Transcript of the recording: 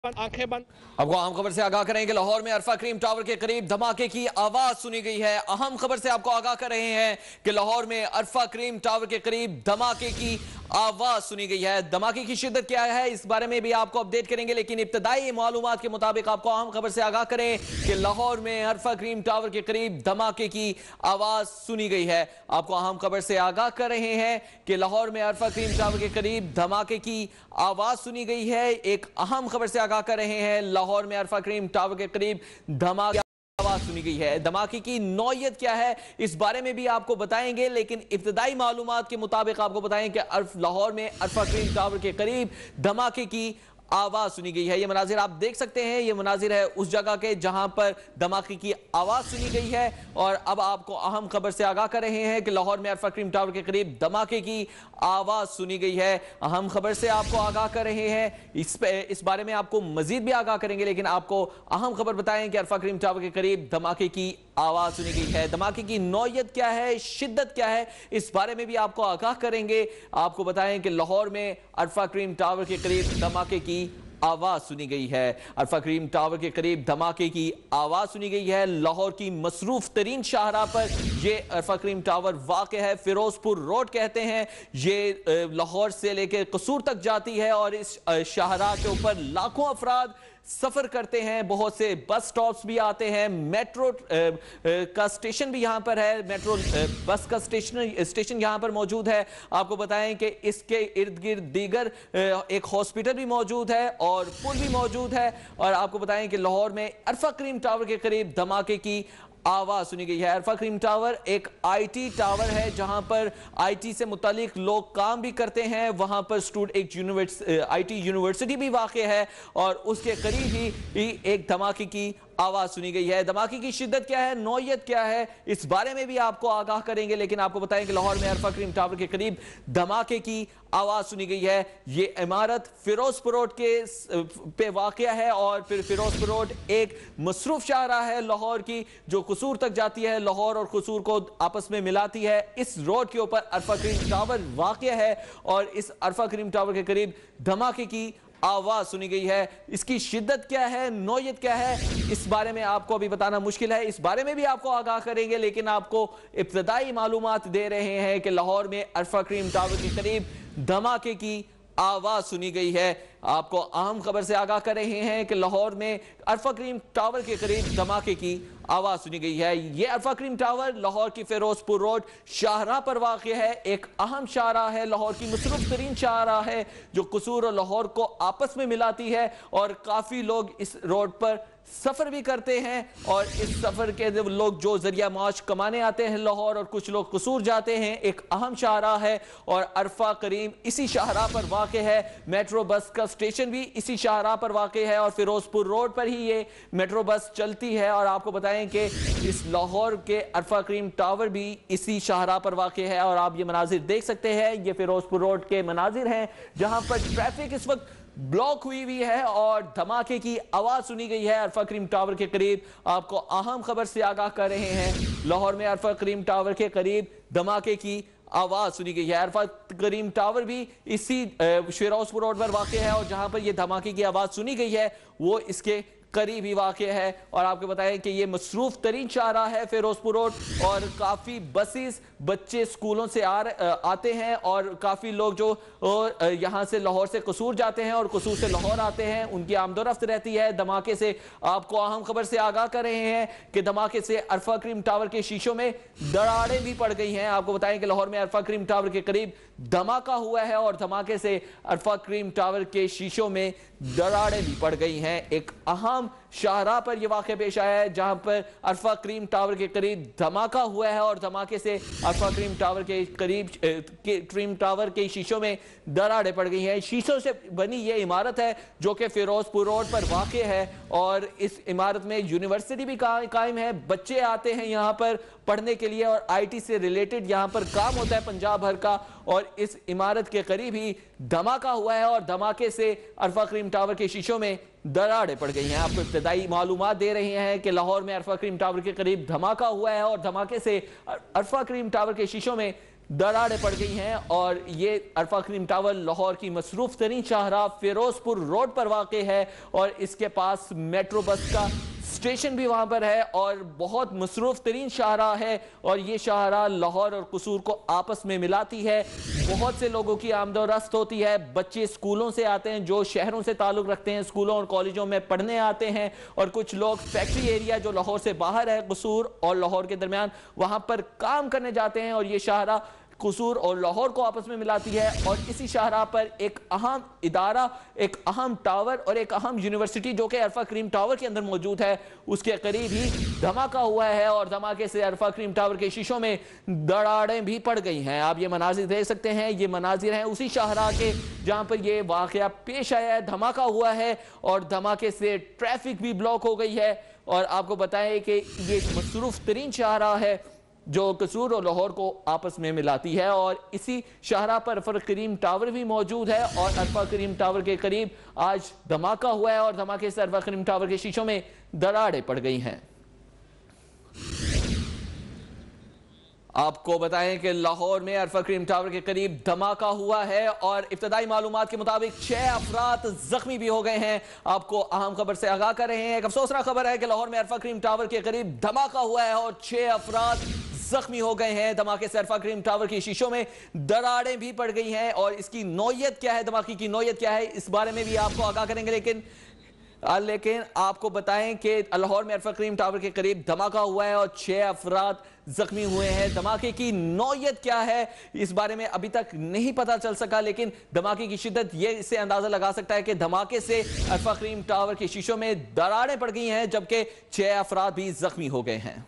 आंखें बंद। आपको अहम खबर से आगाह करें कि लाहौर में अरफा क्रीम टावर के करीब धमाके की आवाज सुनी गई है। अहम खबर से आपको आगाह कर रहे हैं कि लाहौर में अरफा क्रीम टावर के करीब धमाके की आवाज सुनी गई है। धमाके की शिद्दत क्या है इस बारे में भी आपको अपडेट करेंगे, लेकिन इब्तदाई मालूमात के मुताबिक आपको अहम खबर से आगाह करें कि लाहौर में अरफा क्रीम टावर के करीब धमाके की आवाज सुनी गई है। आपको अहम खबर से आगाह कर रहे हैं कि लाहौर में अरफा क्रीम टावर के करीब धमाके की आवाज सुनी गई है। एक अहम खबर से आगाह कर रहे हैं, लाहौर में अरफा क्रीम टावर के करीब धमाके आवाज सुनी गई है। धमाके की नौयत क्या है इस बारे में भी आपको बताएंगे, लेकिन इब्तदाई मालूमात के मुताबिक आपको बताएं कि लाहौर में अरफा क्रीम टावर के करीब धमाके की आवाज सुनी गई है। ये मनाजिर आप देख सकते हैं, ये मनाजिर है उस जगह के जहां पर धमाके की आवाज सुनी गई है। और अब आपको अहम खबर से आगाह कर रहे हैं कि लाहौर में अरफा क्रीम टावर के करीब धमाके की आवाज सुनी गई है। अहम खबर से आपको आगाह कर रहे हैं, इस बारे में आपको मजीद भी आगाह करेंगे, लेकिन आपको अहम खबर बताएं कि अरफा क्रीम टावर के करीब धमाके की आवाज सुनी गई है। धमाके की नौयत क्या है, शिद्दत क्या है, इस बारे में भी आपको आगाह करेंगे। आपको बताएं कि लाहौर में अरफा क्रीम टावर के करीब धमाके की आवाज सुनी गई है। अरफा क्रीम टावर के करीब धमाके की आवाज सुनी गई है। लाहौर की मसरूफ तरीन शाहराह पर यह अरफा क्रीम टावर वाक़ है। फिरोजपुर रोड कहते हैं, ये लाहौर से लेकर कसूर तक जाती है और इस शाहराह के ऊपर लाखों अफराद सफर करते हैं। बहुत से बस स्टॉप्स भी आते हैं, मेट्रो का स्टेशन भी यहां पर है, मेट्रो बस का स्टेशन यहां पर मौजूद है। आपको बताएं कि इसके इर्द गिर्द दीगर एक हॉस्पिटल भी मौजूद है और पुल भी मौजूद है। और आपको बताएं कि लाहौर में अरफा क्रीम टावर के करीब धमाके की आवाज सुनी गई है। अरफा क्रीम टावर एक आईटी टावर है जहां पर आईटी से मुतालिक लोग काम भी करते हैं। वहां पर एक आईटी यूनिवर्सिटी भी वाक़ है और उसके करीब ही एक धमाके की आवाज सुनी गई है। धमाके की शिद्दत क्या है, नौयत क्या है, इस बारे में भी आपको आगाह करेंगे, लेकिन आपको बताएं कि लाहौर में अरफा क्रीम टावर के करीब धमाके की आवाज सुनी गई है। ये इमारत फिरोजपुर रोड के पे वाक़या है और फिर फिरोजपुर रोड एक मसरूफ शाहराह है लाहौर की, जो कसूर तक जाती है, लाहौर और कसूर को आपस में मिलाती है। इस रोड के ऊपर अरफा क्रीम टावर वाक़या है और इस अरफा क्रीम टावर के करीब धमाके की आवाज सुनी गई है। इसकी शिद्दत क्या है, नौयत क्या है, इस बारे में आपको अभी बताना मुश्किल है। इस बारे में भी आपको आगाह करेंगे, लेकिन आपको इब्तदाई मालूमात दे रहे हैं कि लाहौर में अरफा क्रीम टावर के करीब धमाके की आवाज सुनी गई है। आपको अहम खबर से आगाह कर रहे हैं कि लाहौर में अरफा क्रीम टावर के करीब धमाके की आवाज सुनी गई है। यह अरफा क्रीम टावर लाहौर की फिरोजपुर रोड शाहराह पर वाक़ है। एक अहम शाहराह है, लाहौर की मसरूफ तरीन शाहराह है जो कसूर और लाहौर को आपस में मिलाती है और काफी लोग इस रोड पर सफर भी करते हैं। और इस सफर के लोग जो जरिया माश कमाने आते हैं लाहौर, और कुछ लोग कसूर जाते हैं। एक अहम शाहराह है और अरफा करीम इसी शाहराह पर वाक़ है। मेट्रो बस का स्टेशन भी इसी शाहराह पर वाक़ है और फिरोजपुर रोड पर ही ये मेट्रो बस चलती है। और आपको बताएं कि इस लाहौर के अरफा क्रीम टावर भी इसी शाहराह पर वाक़ है। और आप ये मनाजिर देख सकते हैं, ये फिरोजपुर रोड के मनाजिर हैं जहां पर ट्रैफिक इस वक्त ब्लॉक हुई है और धमाके की आवाज सुनी गई है अरफा क्रीम टावर के करीब। आपको अहम खबर से आगाह कर रहे हैं, लाहौर में अरफा क्रीम टावर के करीब धमाके की आवाज सुनी गई है। अरफा करीम टावर भी इसी फिरोजपुर रोड पर वाक़ है और जहां पर यह धमाके की आवाज सुनी गई है वो इसके करीब ही वाक़ है। और आपको बताएं कि ये मसरूफ तरीन शाहराह है फिरोजपुर रोड और काफ़ी बसेस बच्चे स्कूलों से आते हैं और काफ़ी लोग जो यहाँ से लाहौर से कसूर जाते हैं और कसूर से लाहौर आते हैं, उनकी आमदोरफ्त रहती है। धमाके से आपको अहम खबर से आगाह कर रहे हैं कि धमाके से अरफा क्रीम टावर के शीशों में दरारें भी पड़ गई हैं। आपको बताएं कि लाहौर में अरफा क्रीम टावर के करीब धमाका हुआ है और धमाके से अरफा क्रीम टावर के शीशों में दरारें भी पड़ गई हैं। एक अहम शाहराह पर यह वाक़या पेश आया है जहां पर अरफा क्रीम टावर के करीब धमाका हुआ है और धमाके से अरफा क्रीम टावर के करीब क्रीम टावर के शीशों में दरारें पड़ गई हैं। शीशों से बनी यह इमारत है जो कि फिरोजपुर रोड पर वाक़ है और इस इमारत में यूनिवर्सिटी भी कायम है। बच्चे आते हैं यहाँ पर पढ़ने के लिए और आईटी से रिलेटेड यहाँ पर काम होता है पंजाब भर का। और इस इमारत के करीब ही धमाका हुआ है और धमाके से अरफा क्रीम टावर के शीशों में दरारें पड़ गई हैं। आपको इब्तदाई मालूमात दे रहे हैं कि लाहौर में अरफा क्रीम टावर के करीब धमाका हुआ है और धमाके से अरफा क्रीम टावर के शीशों में दरारें पड़ गई हैं और ये अरफा करीम टावर लाहौर की मसरूफ तरीन शाहराह फिरोजपुर रोड पर वाक़ है और इसके पास मेट्रो बस का स्टेशन भी वहां पर है और बहुत मसरूफ तरीन शाहराह है और ये शाहराह लाहौर और कसूर को आपस में मिलाती है। बहुत से लोगों की आमदोरफ्त होती है, बच्चे स्कूलों से आते हैं जो शहरों से ताल्लुक़ रखते हैं, स्कूलों और कॉलेजों में पढ़ने आते हैं और कुछ लोग फैक्ट्री एरिया जो लाहौर से बाहर है, कसूर और लाहौर के दरमियान, वहां पर काम करने जाते हैं और ये शाहराह कसूर और लाहौर को आपस में मिलाती है। और इसी शाहराह पर एक अहम इदारा, एक अहम टावर और एक अहम यूनिवर्सिटी जो कि अरफा करीम टावर के अंदर मौजूद है, उसके करीब ही धमाका हुआ है और धमाके से अरफा करीम टावर के शीशों में दरारें भी पड़ गई हैं। आप ये मनाजिर देख सकते हैं, ये मनाजिर हैं उसी शाहराह के जहां पर ये वाकया पेश आया है, धमाका हुआ है और धमाके से ट्रैफिक भी ब्लॉक हो गई है। और आपको बताएं कि ये मसरूफ तरीन शाहराह है जो कसूर और लाहौर को आपस में मिलाती है और इसी शाहराह पर अरफा करीम टावर भी मौजूद है और अरफा करीम टावर के करीब आज धमाका हुआ है और धमाके से अरफा करीम टावर के शीशों में दरारें पड़ गई हैं। आपको बताएं कि लाहौर में अरफा करीम टावर के करीब धमाका हुआ है और इब्तदाई मालूमात के मुताबिक 6 अफराद जख्मी भी हो गए हैं। आपको अहम खबर से आगाह कर रहे हैं। एक अफसोसनाक खबर है कि लाहौर में अरफा करीम टावर के करीब धमाका हुआ है और 6 अफराद जख्मी हो गए हैं। धमाके से अरफा करीम टावर के शीशों में दरारें भी पड़ गई हैं और इसकी नौयत क्या है, धमाके की नौयत क्या है, इस बारे में भी आपको आगाह करेंगे। लेकिन आपको बताएं कि लाहौर में अरफा करीम टावर के करीब धमाका हुआ है और 6 अफराद जख्मी हुए हैं। धमाके की नौयत क्या है इस बारे में अभी तक नहीं पता चल सका, लेकिन धमाके की शिद्दत ये इससे अंदाजा लगा सकता है कि धमाके से अरफा करीम टावर के शीशों में दरारें पड़ गई हैं जबकि 6 अफराद भी जख्मी हो गए हैं।